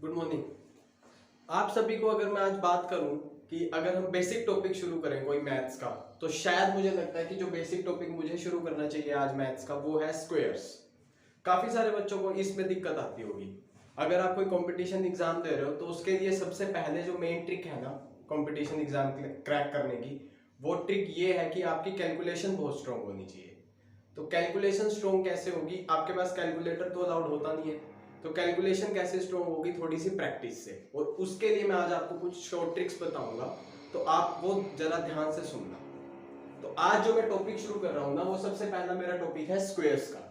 Good morning. आप सभी को अगर मैं आज बात करूं कि अगर हम बेसिक टॉपिक शुरू करें कोई मैथ्स का, तो शायद मुझे लगता है कि जो बेसिक टॉपिक मुझे शुरू करना चाहिए आज मैथ्स का वो है स्क्वायर्स। काफी सारे बच्चों को इसमें दिक्कत आती होगी। अगर आप कोई कंपटीशन एग्जाम दे रहे हो तो उसके लिए सबसे पहले जो मेन ट्रिक है ना कंपटीशन एग्जाम क्रैक करने की, वो ट्रिक ये है कि आपकी कैलकुलेशन बहुत स्ट्रांग होनी चाहिए। तो कैलकुलेशन स्ट्रांग कैसे होगी? आपके पास कैलकुलेटर तो अलाउड होता नहीं है, तो कैलकुलेशन कैसे स्ट्रांग होगी? थोड़ी सी प्रैक्टिस से। और उसके लिए मैं आज आपको कुछ शॉर्ट ट्रिक्स बताऊंगा, तो आप वो जरा ध्यान से सुनना। तो आज जो मैं टॉपिक शुरू कर रहा हूं ना, वो सबसे पहला मेरा टॉपिक है स्क्वायर्स का।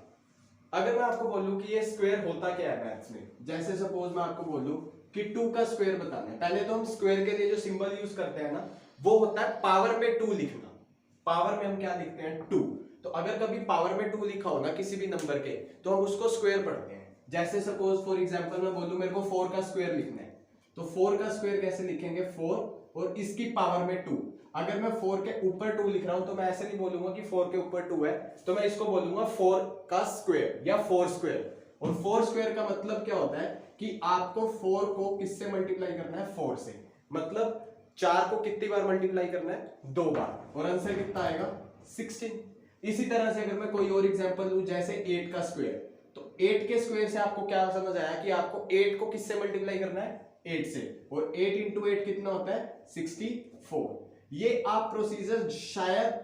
अगर मैं आपको बोलूं कि ये स्क्वायर होता क्या है मैथ्स में, जैसे सपोज मैं आपको बोलूं कि 2 का स्क्वायर बताना है, पहले तो हम स्क्वायर के लिए जो सिंबल यूज करते हैं ना, वो होता है पावर में 2 लिखना। पावर में हम क्या लिखते हैं? 2। तो अगर कभी पावर में 2 लिखा हो ना किसी भी नंबर के, तो हम उसको स्क्वायर पढ़ते हैं। जैसे सपोज फॉर एग्जांपल मैं बोलूं मेरे को 4 का स्क्वायर लिखना है, तो 4 का स्क्वायर कैसे लिखेंगे? 4 और इसकी पावर में 2। अगर मैं 4 के ऊपर 2 लिख रहा हूं तो मैं ऐसे नहीं बोलूंगा कि 4 के ऊपर 2 है, तो मैं इसको बोलूंगा 4 का स्क्वायर या 4 स्क्वायर। और 4 स्क्वायर का मतलब क्या होता है कि आपको 4 को किससे मल्टीप्लाई करना है? 4 से। मतलब 4 को कितनी बार मल्टीप्लाई करना है? 2 बार। और आंसर कितना आएगा? 16। इसी तरह से अगर मैं कोई और एग्जांपल लूं, जैसे 8 का स्क्वायर, तो 8 के स्क्वायर से आपको क्या समझ आया कि आपको 8 को किससे मल्टीप्लाई करना है? 8 से। और 8 इंटू 8 कितना होता है? 64। ये आप प्रोसीजर शायद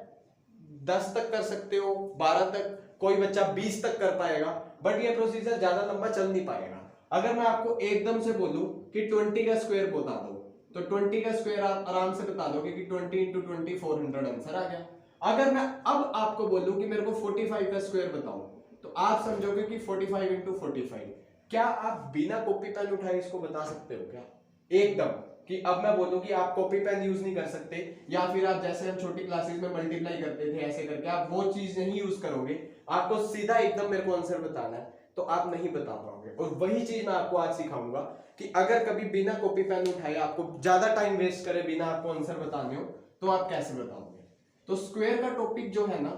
10 तक कर सकते हो, 12 तक, कोई बच्चा 20 तक कर पाएगा, बट ये प्रोसीजर ज्यादा लंबा चल नहीं पाएगा। अगर मैं आपको एकदम से बोलूं कि 20 का स्क्वायर बता दो, तो 20 का स्क्वायर आप आराम से बता दोगे कि 20 इंटू 20 400 आंसर आ गया। अगर मैं अब आपको बोलूं कि मेरे को 45 का स्क्वायर बताओ, तो आप समझोगे कि 45 इंटू 45। क्या आप बिना कॉपी पेन उठाए इसको बता सकते हो क्या? एकदम कि अब मैं बोलूं कि आप कॉपी पेन यूज नहीं कर सकते, या फिर आप जैसे हम छोटी क्लासेस में मल्टीप्लाई करते थे ऐसे करके आप वो चीज नहीं यूज करोगे, आपको सीधा एकदम मेरे को आंसर बताना है, तो आप नहीं बता पाओगे। और वही चीज मैं आपको आज सिखाऊंगा कि अगर कभी बिना कॉपी पेन उठाए आपको ज्यादा टाइम वेस्ट करे बिना आपको आंसर बताने हो, तो आप कैसे बताओगे। तो स्क्वायर का टॉपिक जो है ना,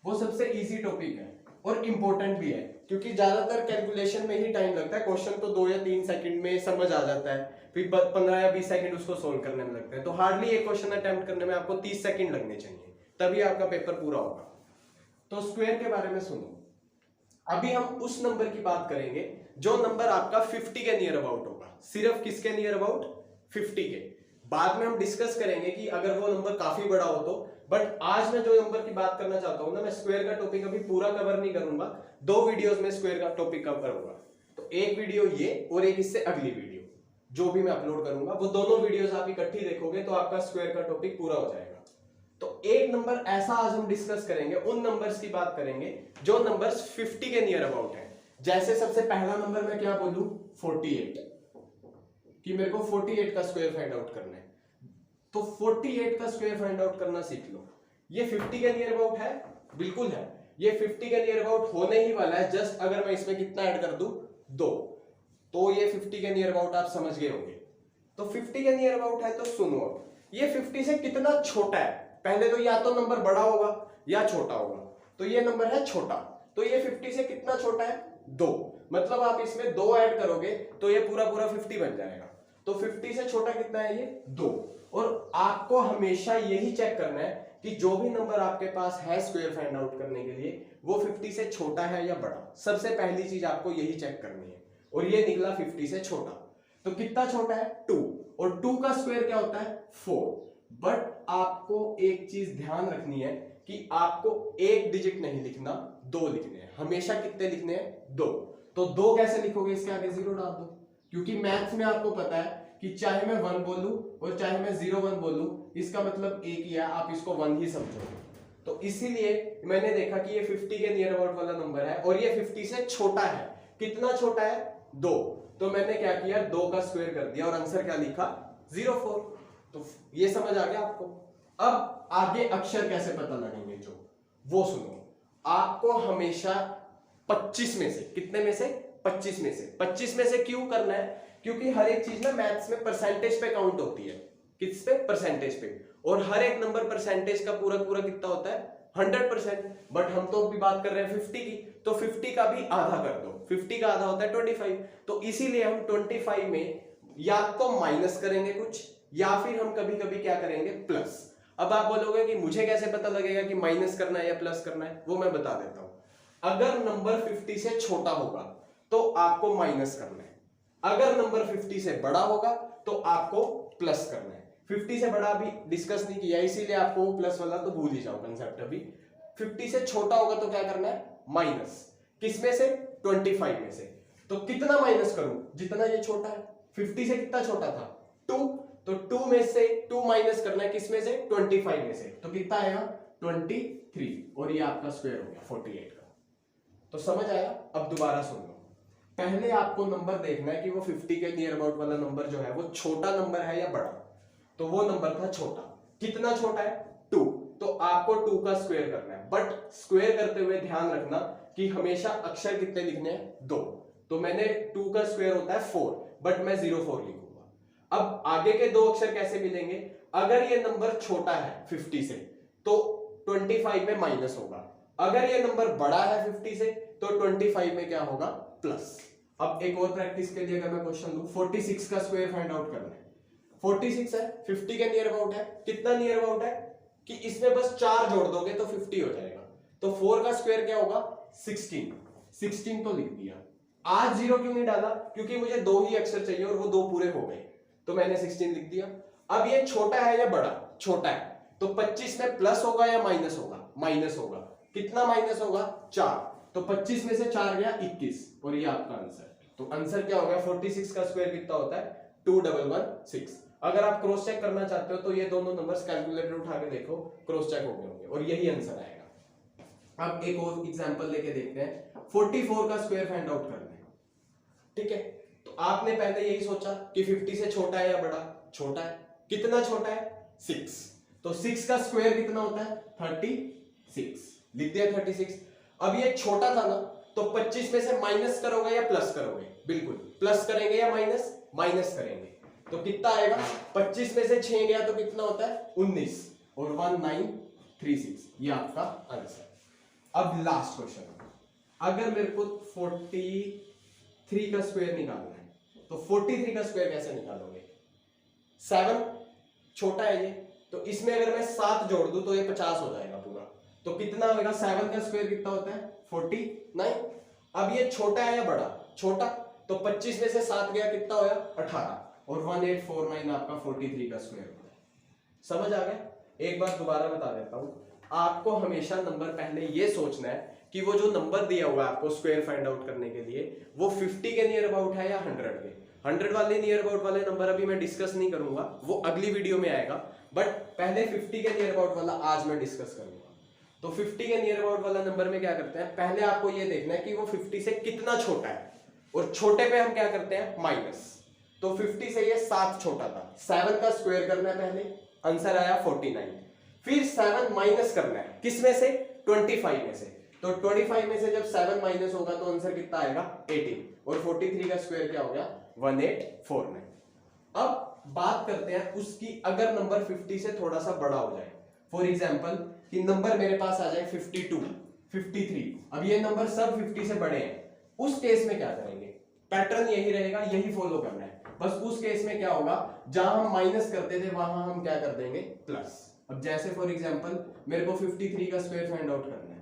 वो सबसे इजी टॉपिक है और इंपॉर्टेंट भी है, क्योंकि ज्यादातर कैलकुलेशन में ही टाइम लगता है। क्वेश्चन तो 2 या 3 सेकंड में समझ आ जाता है, फिर 15 या 20 सेकंड उसको सोल्व करने में लगता है। तो हार्डली एक क्वेश्चन अटेम्प्ट करने में आपको 30 सेकंड लगने चाहिए, तभी आपका पेपर पूरा होगा। तो स्क्वायर के बारे में सुनो। अभी हम उस नंबर की बात करेंगे जो नंबर आपका 50 के नियर अबाउट होगा। सिर्फ किसके नियर अबाउट? 50 के। बाद में हम डिस्कस करेंगे कि अगर वो नंबर काफी बड़ा हो तो, बट आज मैं जो नंबर की बात करना चाहता हूं ना, मैं स्क्वायर का टॉपिक अभी पूरा कवर नहीं करूंगा, 2 वीडियोस में स्क्वायर का टॉपिक कवर करूंगा। तो एक वीडियो ये और एक इससे अगली वीडियो जो भी मैं अपलोड करूंगा, वो दोनों वीडियोस आप इकट्ठी देखोगे तो आपका स्क्वायर का टॉपिक पूरा हो जाएगा। तो एक नंबर ऐसा आज हम डिस्कस करेंगे, उन नंबर्स की बात करेंगे जो नंबर्स 50 के नियर अबाउट हैं। जैसे सबसे पहला नंबर मैं क्या बोलूं? 48, कि मेरे को 48 का स्क्वायर फाइंड आउट करना है। तो 48 का स्क्वायर फाइंड आउट करना सीख लो। ये 50 के नियर अबाउट है? बिल्कुल है। ये 50 के नियर अबाउट होने ही वाला है। जस्ट अगर मैं इसमें कितना ऐड कर दूं? 2, तो ये 50 के नियर अबाउट आप समझ गए होंगे। तो 50 के नियर अबाउट है, तो सुनो अब ये 50 से कितना छोटा है। पहले तो या तो नंबर बड़ा होगा या छोटा होगा, तो ये नंबर है छोटा। तो ये 50 से कितना छोटा है? 2। मतलब आप इसमें 2 ऐड करोगे तो ये पूरा पूरा 50 बन जाएगा। तो 50 से छोटा कितना है? ये 2। और आपको हमेशा यही चेक करना है कि जो भी नंबर आपके पास है स्क्वायर फाइंड आउट करने के लिए, वो 50 से छोटा है या बड़ा। सबसे पहली चीज आपको यही चेक करनी है। और ये निकला 50 से छोटा। तो कितना छोटा है? 2। और 2 का स्क्वायर क्या होता है? 4। बट आपको एक चीज ध्यान रखनी है कि आपको एक डिजिट नहीं लिखना, 2 लिखने हैं। हमेशा कितने लिखने हैं? 2। तो 2 कैसे लिखोगे? इसके आगे 0 डाल दो, क्योंकि मैथ्स में आपको पता है कि चाहे मैं 1 बोलूं और चाहे मैं 01 बोलूं, इसका मतलब एक ही है, आप इसको 1 ही समझोगे। तो इसीलिए मैंने देखा कि ये 50 के नियर अबाउट वाला नंबर है और ये 50 से छोटा है। कितना छोटा है? 2। तो मैंने क्या किया? 2 का स्क्वायर कर दिया और आंसर क्या लिखा? 04। तो ये समझ आ गया आपको। अब आगे अक्षर कैसे पता लगेंगे जो, वो सुनो। आपको हमेशा 25 में से, कितने में से? 25 में से। 25 में से क्यों करना है? क्योंकि हर एक चीज ना मैथ्स में परसेंटेज पे काउंट होती है। किस पे? परसेंटेज पे। और हर एक नंबर परसेंटेज का पूरा पूरा कितना होता है? 100%। बट हम तो अभी बात कर रहे हैं 50 की, तो 50 का भी आधा कर दो, 50 का आधा होता है 25, तो इसीलिए हम 25 में या तो माइनस करेंगे कुछ, या फिर हम कभी कभी क्या करेंगे प्लस। अब आप बोलोगे कि मुझे कैसे पता लगेगा कि माइनस करना है या प्लस करना है, वो मैं बता देता हूं। अगर नंबर 50 से छोटा होगा तो आपको माइनस करना है, अगर नंबर 50 से बड़ा होगा तो आपको प्लस करना है। 50 से बड़ा अभी डिस्कस नहीं किया, इसीलिए आपको प्लस वाला तो भूल ही जाओ कंसेप्ट। अभी 50 से छोटा होगा तो क्या करना है, माइनस। किसमें से, 25 में से। तो कितना माइनस करूं, जितना ये छोटा है। 50 से कितना छोटा था, 2, तो 2 में से 2 माइनस करना है, किसमें से, 25 में से। तो कितना आएगा, 23, और ये आपका स्क्वायर हो गया 48 का। तो समझ आया। अब दोबारा सुन लो, पहले आपको नंबर देखना है कि वो 50 के नियर अबाउट वाला नंबर जो है वो छोटा नंबर है या बड़ा। तो वो नंबर था छोटा। कितना छोटा है, 2, तो आपको 2 का स्क्वायर करना है। बट स्क्वायर करते हुए ध्यान रखना कि हमेशा अक्षर कितने लिखने हैं, 2। तो मैंने 2 का स्क्वायर होता है 4, बट मैं 04 लिखूंगा। अब आगे के दो अक्षर कैसे मिलेंगे, अगर ये नंबर छोटा है 50 से तो 25 में माइनस होगा, अगर ये नंबर बड़ा है 50 से तो 25 में क्या होगा, प्लस। अब एक और प्रैक्टिस के लिए अगर मैं क्वेश्चन दूं, 46 का स्क्वायर फाइंड आउट करना है। 46 है, 50 के नियर अबाउट है। कितना नियर अबाउट है कि इसमें बस 4 जोड़ दोगे तो 50 हो जाएगा। तो 4 का स्क्वायर क्या होगा, 16 तो लिख दिया। आज 0 क्यों नहीं डाला, क्योंकि मुझे 2 ही अक्षर चाहिए और वो 2 पूरे हो गए, तो मैंने 16 लिख दिया। अब ये छोटा है या बड़ा, छोटा है, तो 25 में प्लस होगा या माइनस होगा, माइनस होगा। कितना माइनस होगा, 4, तो 25 में से 4 गया 21, और ये आपका आंसर। तो आंसर क्या हो गया, 46 का स्क्वायर कितना होता है, 2116। अगर आप क्रॉस चेक करना चाहते हो तो ये दोनों नंबर्स कैलकुलेटर उठा के देखो, क्रॉस चेक हो गए होंगे और यही आंसर आएगा। अब एक और एग्जांपल लेके देखते हैं, 44 का स्क्वायर फाइंड आउट करना है। ठीक है, तो आपने पहले यही सोचा कि 50 से छोटा है या बड़ा, छोटा है। कितना छोटा है, 6, तो 6 का स्क्वायर कितना होता है, 36, लिख दिया 36। अब ये छोटा था ना, तो 25 में से माइनस करोगे या प्लस करोगे, बिल्कुल प्लस करेंगे या माइनस, माइनस करेंगे। तो कितना आएगा, 25 में से 6 गया तो कितना होता है, 19, और 1936, ये आपका आंसर। अब लास्ट क्वेश्चन, अगर मेरे को 43 का स्क्वायर निकालना है तो 43 का स्क्वायर कैसे निकालोगे, 7 छोटा है ये, तो इसमें अगर मैं 7 जोड़ दूं तो ये 50 हो जाएगा पूरा। तो कितना होगा, 7 का स्क्वायर कितना होता है, 49। अब ये छोटा है या बड़ा, छोटा, तो 25 में से 7 गया, कितना होया, 18, और 1849 आपका 43 का स्क्वायर होता है। समझ आ गया। एक बार दोबारा बता देता हूं, आपको हमेशा नंबर पहले ये सोचना है कि वो जो नंबर दिया हुआ है आपको स्क्वायर फाइंड आउट करने के लिए, वो 50 के नियर अबाउट है या 100 के। 100 वाले नियर अबाउट वाले नंबर अभी मैं डिस्कस नहीं करूंगा, वो अगली वीडियो में आएगा, बट पहले 50 के नियर अबाउट वाला आज मैं डिस्कस करूंगा। तो 50 के नियर अबाउट वाला नंबर में क्या करते हैं, पहले आपको ये देखना है कि वो 50 से कितना छोटा है, और छोटे पे हम क्या करते हैं, माइनस। तो 50 से ये 7 छोटा था, 7 का स्क्वायर करना है पहले, आंसर आया 49। फिर 7 माइनस करना है, किसमें से, 25 में से। तो 25 में से जब 7 माइनस होगा तो आंसर कितना आएगा, 18, और 43 का स्क्वायर क्या हो गया, 1849। अब बात करते हैं उसकी, अगर नंबर 50 से थोड़ा सा बड़ा हो जाए, फॉर एग्जाम्पल कि नंबर मेरे पास आ जाए 52, 53, अब ये नंबर सब 50 से बड़े हैं, उस केस में क्या करेंगे, पैटर्न यही रहेगा, यही फॉलो करना है। बस उस केस में क्या होगा, जहां हम माइनस करते थे वहां हम क्या कर देंगे, प्लस। अब जैसे फॉर एग्जांपल मेरे को 53 का स्क्वायर फाइंड आउट करना है,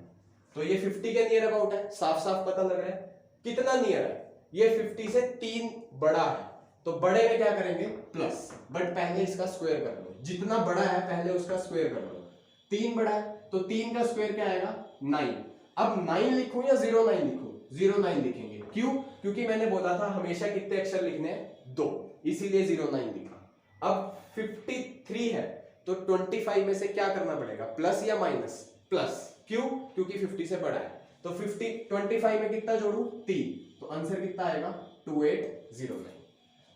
तो ये 50 के नियर अबाउट है, साफ साफ पता लग रहा है। कितना नियर है, ये 50 से 3 बड़ा है, तो बड़े में क्या करेंगे, प्लस। बट पहले इसका स्क्वायर कर लो, जितना बड़ा है पहले उसका स्क्वायर कर लो। 3 बड़ा है तो 3 का स्क्वायर क्या आएगा, 9। अब 9 लिखूं या 09 लिखूं, 09 लिखेंगे। क्यों, क्योंकि मैंने बोला था हमेशा कितने अक्षर लिखने हैं, 2, इसीलिए 09 लिखा। अब 53 है तो 25 में से क्या करना पड़ेगा, प्लस या माइनस, प्लस। क्यों, क्योंकि 50 से बड़ा है। तो 25 में कितना जोड़ू, 3, तो आंसर कितना आएगा, 2809।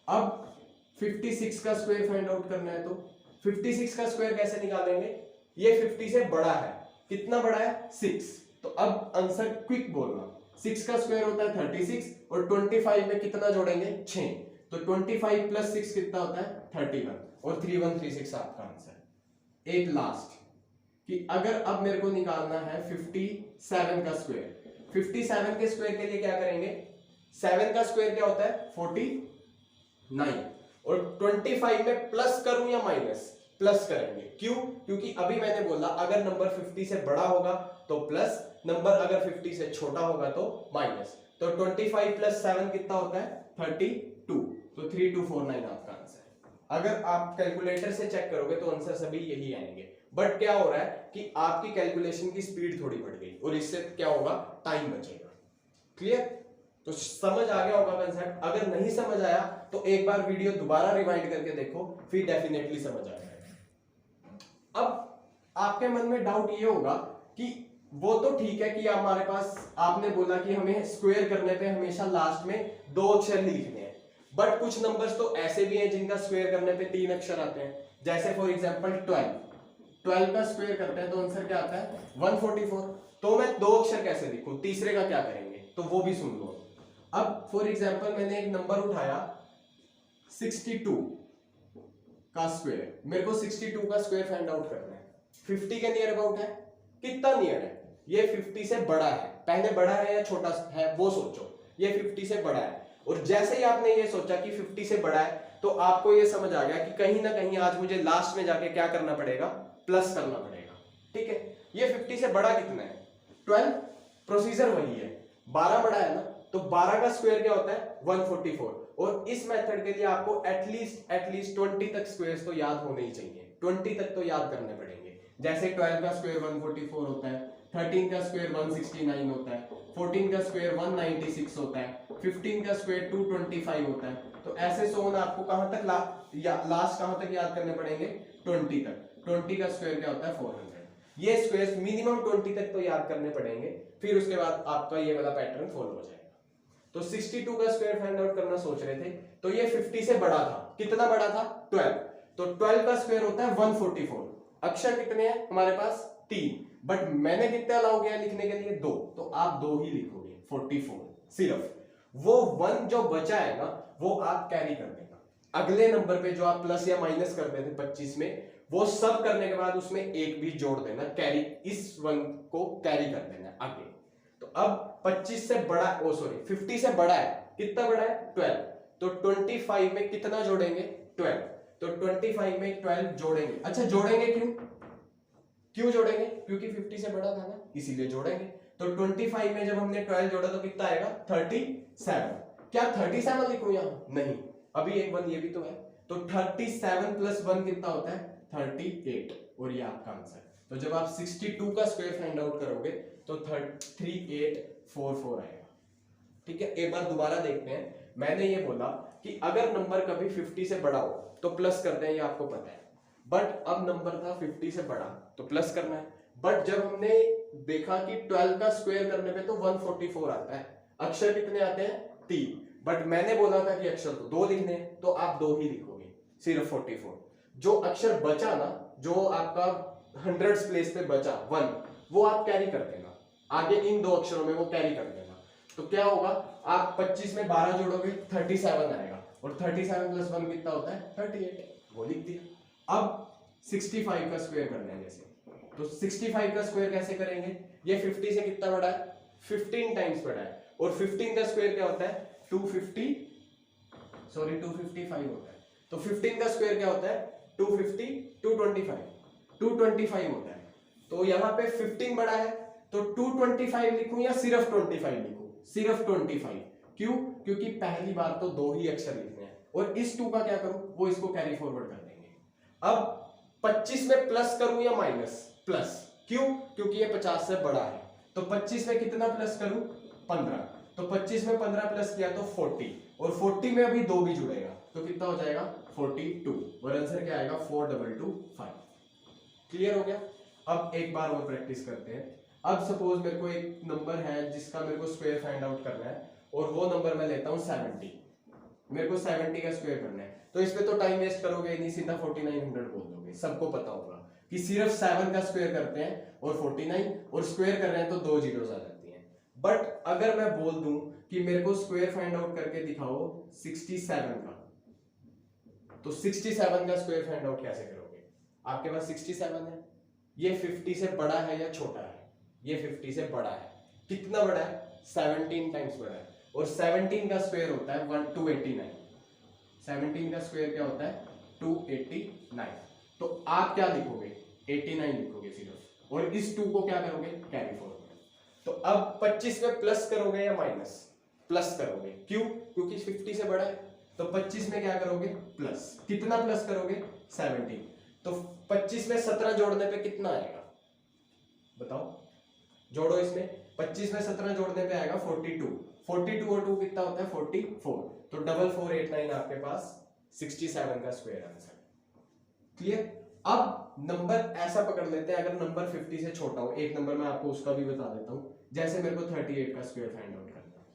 अब 56 का स्क्वायर फाइंड आउट करना है, तो 56 का स्क्वायर कैसे निकालेंगे, ये 50 से बड़ा है, कितना बड़ा है, 6, तो अब आंसर क्विक बोलना, 6 का स्क्वायर होता है 36, और 25 में कितना जोड़ेंगे, 6, तो 25 प्लस 6 कितना होता है, 31, और 3136 आपका आंसर। एक लास्ट, कि अगर अब मेरे को निकालना है 57 का स्क्वायर, 57 के स्क्वायर के लिए क्या करेंगे, 7 का स्क्वायर क्या होता है 49, और 25 में प्लस करूं या माइनस, प्लस करेंगे। क्यों? क्योंकि अभी मैंने बोला अगर नंबर 50 से बड़ा होगा तो प्लस, नंबर अगर 50 से छोटा होगा तो माइनस। तो 25 प्लस 7 कितना होता है 32, तो 3249 आपका आंसर है। अगर आप कैलकुलेटर से चेक करोगे तो आंसर सभी यही आएंगे, बट क्या हो रहा है कि आपकी कैलकुलेशन की स्पीड थोड़ी बढ़ गई और इससे क्या होगा, टाइम बचेगा। क्लियर? तो समझ आ गया होगा कंसेप्ट। अगर नहीं समझ आया तो एक बार वीडियो दोबारा रिवाइंड करके देखो, फिर डेफिनेटली समझ आ जाएगा। अब आपके मन में डाउट ये होगा कि वो तो ठीक है कि हमारे पास, आपने बोला कि हमें स्क्वायर करने पे हमेशा लास्ट में 2 अक्षर ही लिखने हैं, बट कुछ नंबर्स तो ऐसे भी हैं जिनका स्क्वायर करने पे 3 अक्षर आते हैं। जैसे फॉर एग्जांपल 12 का स्क्वायर करते हैं तो आंसर क्या आता है 144। तो मैं 2 अक्षर कैसे लिखूं, तीसरे का क्या करेंगे, तो वो भी सुन लो। अब फॉर एग्जांपल मैंने एक नंबर उठाया 62 का स्क्वायर, मेरे को 62 का स्क्वायर फाइंड आउट करना है। 50 के नियर अबाउट है, कितना नियर है, ये 50 से बड़ा है, पहले बड़ा है या छोटा है वो सोचो, ये 50 से बड़ा है। और जैसे ही आपने ये सोचा कि 50 से बड़ा है तो आपको ये समझ आ गया कि कहीं ना कहीं आज मुझे लास्ट में जाके क्या करना पड़ेगा, प्लस करना पड़ेगा। ठीक है, ये 50 से बड़ा कितना है 12, प्रोसीजर वही है, 12 बड़ा है ना, तो 12 का स्क्वायर क्या होता है 144। और इस मेथड के लिए आपको एटलीस्ट 20 तक स्क्वायर्स तो याद होने ही चाहिए, 20 तक तो याद करने पड़ेंगे। जैसे 12 का स्क्वायर 144 होता है, 13 का स्क्वायर 169 होता है, 14 का स्क्वायर 196 होता है, 15 का स्क्वायर 225 होता है। तो ऐसे सोन आपको कहां तक लास्ट कहां तक याद करने पड़ेंगे 20 तक। 20 का स्क्वायर क्या होता है 400। ये स्क्वायर्स मिनिमम 20 तक तो याद करने पड़ेंगे, फिर उसके बाद आपका ये वाला पैटर्न फॉलो हो जाएगा। तो 62 का स्क्वायर फाइंड आउट करना सोच रहे थे, तो ये 50 से बड़ा था, कितना बड़ा था 12, तो 12 का स्क्वायर होता है 144। अक्षर कितने हैं हमारे पास 3, बट मैंने कितना अलाउ किया लिखने के लिए 2, तो आप 2 ही लिखोगे 44। सिर्फ वो 1 जो बचा है ना वो आप कैरी कर देना अगले नंबर पे, जो आप प्लस या माइनस करते थे 25 में, वो सब करने के बाद उसमें एक भी जोड़ देना, कैरी, इस 1 को कैरी कर देना आगे। तो अब 25 से बड़ा, 50 से बड़ा है, कितना बड़ा है 12, तो 25 में कितना जोड़ेंगे 12, तो 25 में 12 जोड़ेंगे। अच्छा जोड़ेंगे क्यों जोड़ेंगे, क्योंकि 50 से बड़ा था ना, इसीलिए जोड़ेंगे। तो 25 में जब हमने 12 जोड़ा तो कितना आएगा 37। क्या 37 लिखूं यहां, नहीं, अभी एक 1 ये भी तो है, तो 37 प्लस 1 कितना होता है 38, और ये आपका आंसर। तो जब आप 62 का स्क्वायर फाइंड आउट करोगे तो 3844 आएगा। ठीक है, एक बार दोबारा देखते हैं। मैंने ये बोला कि अगर नंबर कभी 50 से बड़ा हो तो प्लस करते हैं, ये आपको पता है, बट अब नंबर था 50 से बड़ा तो प्लस करना है। बट जब हमने देखा कि 12 का स्क्वायर करने पे तो 144 आता है, अक्षर कितने आते हैं 3, बट मैंने बोला था कि अक्षर तो 2 लिखने हैं, तो आप 2 ही लिखोगे, सिर्फ 44। जो अक्षर बचा ना, जो आपका 100 प्लेस पे बचा 1, वो आप कैरी कर देना आगे, इन 2 अक्षरों में वो कैरी कर देना। तो क्या होगा, आप 25 में 12 जोड़ोगे 37 आएगा, और 37 प्लस 1 कितना होता है 38, वो लिख दिया। अब 65 का स्क्वायर करना है जैसे, तो 65 का स्क्वायर कैसे करेंगे, ये 50 से कितना बड़ा है 15 टाइम्स बड़ा है, और 15 का स्क्वायर क्या होता है 255 होता है। तो 15 का स्क्वायर क्या होता है 225 होता है। तो यहाँ पे 15 बड़ा है, तो 225 लिखूं या सिर्फ 25 लिखूं, सिर्फ 25। क्यों? क्योंकि पहली बार तो 2 ही अक्षर लिखने हैं, और इस 2 का क्या करूं, वो इसको कैरी फॉरवर्ड कर देंगे। अब 25 में प्लस करूं या माइनस, प्लस, क्यों? क्योंकि ये 50 से बड़ा है, तो 25 में कितना प्लस करूं 15, तो 25 में 15 प्लस किया तो 40, और 40 में अभी 2 भी जुड़ेगा तो कितना हो जाएगा 42, और आंसर क्या आएगा 4225। क्लियर हो गया? अब एक बार और प्रैक्टिस करते हैं। अब सपोज मेरे को एक नंबर है जिसका मेरे को स्क्वायर फाइंड आउट करना है, और वो नंबर मैं लेता हूं 70, मेरे को 70 का स्क्वायर करना है। तो इसमें तो टाइम वेस्ट करोगे नहीं, सीधा 4900 बोल दोगे, सबको पता होगा कि सिर्फ 7 का स्क्वायर करते हैं और 49, और स्क्वायर कर रहे हैं तो 2 जीरोस आ जाती हैं। बट अगर मैं बोल दूं कि मेरे को स्क्वायर फाइंड आउट करके दिखाओ 67 का, तो 67 का स्क्वायर फाइंड आउट कैसे करोगे, आपके पास 67 है, ये 50 से बड़ा है या छोटा है? ये 50 से बड़ा है। कितना बड़ा है? 17 टाइम्स बड़ा है। और 17 का स्क्वायर होता है 289। 17 का स्क्वायर क्या होता है? 289। तो आप क्या लिखोगे? 89 लिखोगे सिर्फ, और इस 2 को क्या करोगे? Carry forward. तो अब 25 में प्लस करोगे या माइनस? प्लस करोगे। क्यों? क्योंकि 50 से बड़ा है। तो 25 में क्या करोगे? प्लस। कितना प्लस करोगे? 17। तो 25 में 17 जोड़ने पे कितना आएगा? बताओ, जोड़ो इसमें। 25 में 17 जोड़ने पे आएगा 42। 42 और 2 कितना होता है? 44। तो 4489 आपके पास 67 का स्क्वायर आंसर। क्लियर? अब नंबर ऐसा पकड़ लेते हैं, अगर नंबर 50 से छोटा हो, एक नंबर मैं आपको उसका भी बता देता हूं। जैसे मेरे को 38 का स्क्वायर फाइंड आउट करना है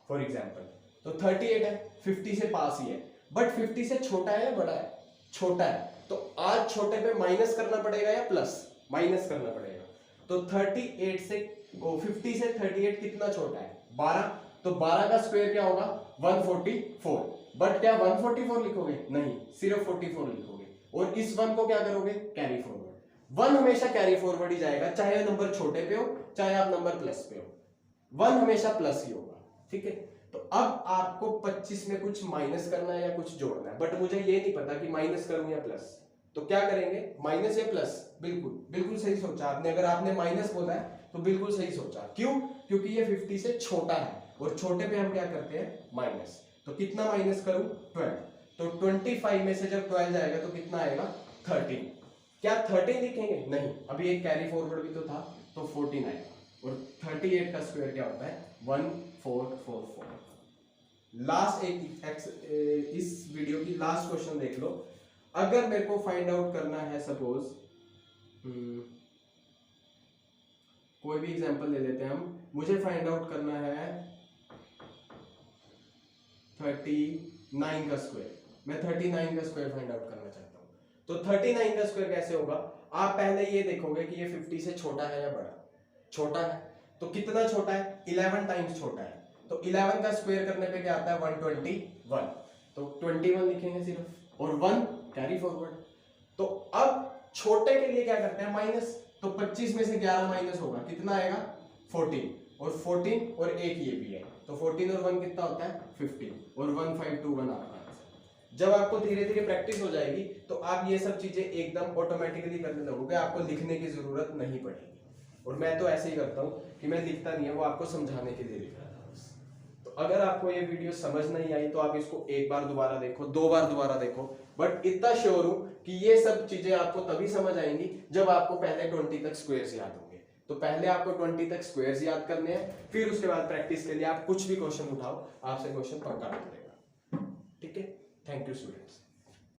फॉर एग्जांपल, तो 38 है, 50 से पास ही है, बट 50 से छोटा है या बड़ा है? छोटा है। तो आज छोटे पे माइनस करना पड़ेगा या प्लस? माइनस करना पड़ेगा। तो 38 से 50 से 38 कितना छोटा है? 12। तो 12 का स्क्वायर क्या होगा? 144। बट क्या 144 लिखोगे? नहीं, सिर्फ 44 लिखोगे। और इस 1 को क्या करोगे? Carry forward. 1 हमेशा कैरी फॉरवर्ड ही जाएगा, चाहे नंबर छोटे पे हो चाहे आप नंबर प्लस पे हो। 1 हमेशा प्लस ही होगा। ठीक है? तो अब आपको 25 में कुछ माइनस करना है या कुछ जोड़ना है, बट मुझे ये नहीं पता कि माइनस करूं या प्लस। तो क्या करेंगे? माइनस या प्लस? बिल्कुल बिल्कुल सही सोचा आपने। अगर आपने माइनस बोला है तो बिल्कुल सही सोचा। क्यों? क्योंकि ये 50 से छोटा है, और छोटे पे हम क्या करते हैं? माइनस। तो कितना माइनस करूं? 12। तो 25 में से जब 12 जाएगा तो कितना आएगा? 13। क्या 13 लिखेंगे? नहीं, अभी एक कैरी फॉरवर्ड भी तो था, तो 14 आएगा। और 38 का स्क्वायर क्या होता है? 1444। लास्ट इस वीडियो की लास्ट क्वेश्चन देख लो। अगर मेरे को फाइंड आउट करना है, सपोज कोई भी एग्जांपल ले लेते हैं हम, मुझे फाइंड आउट करना है 39 का स्क्वायर। मैं 39 का स्क्वायर फाइंड आउट करना चाहता हूं। तो 39 का स्क्वायर कैसे होगा? आप पहले ये देखोगे कि ये 50 से छोटा है या बड़ा? छोटा है। तो कितना छोटा है? 11 टाइम्स छोटा है। तो 11 का स्क्वायर करने पे क्या आता है? 121। तो 21 लिखेंगे सिर्फ, और 1 कैरी फॉरवर्ड। तो अब छोटे के लिए क्या करते हैं? माइनस। तो 25 में से 11 माइनस होगा, कितना आएगा? 14। और 14 और एक ये भी है, तो 14 और 1 कितना होता है? 15। और 1521 आपका आंसर। जब आपको धीरे धीरे प्रैक्टिस हो जाएगी तो आप ये सब चीजें एकदम ऑटोमेटिकली करने लगोगे, आपको लिखने की जरूरत नहीं पड़ेगी। और मैं तो ऐसे ही करता हूँ कि मैं लिखता नहीं है, वो आपको समझाने के लिए लिख रहा था बस। तो अगर आपको ये वीडियो समझ नहीं आई तो आप इसको एक बार दोबारा देखो, 2 बार दोबारा देखो, बट इतना श्योर हूं कि ये सब चीजें आपको तभी समझ आएंगी जब आपको पहले 20 तक स्क्वायर्स याद होंगे। तो पहले आपको 20 तक स्क्वायर्स याद करने हैं, फिर उसके बाद प्रैक्टिस के लिए आप कुछ भी क्वेश्चन उठाओ, आपसे क्वेश्चन पक्का निकलेगा। ठीक है? Thank you students.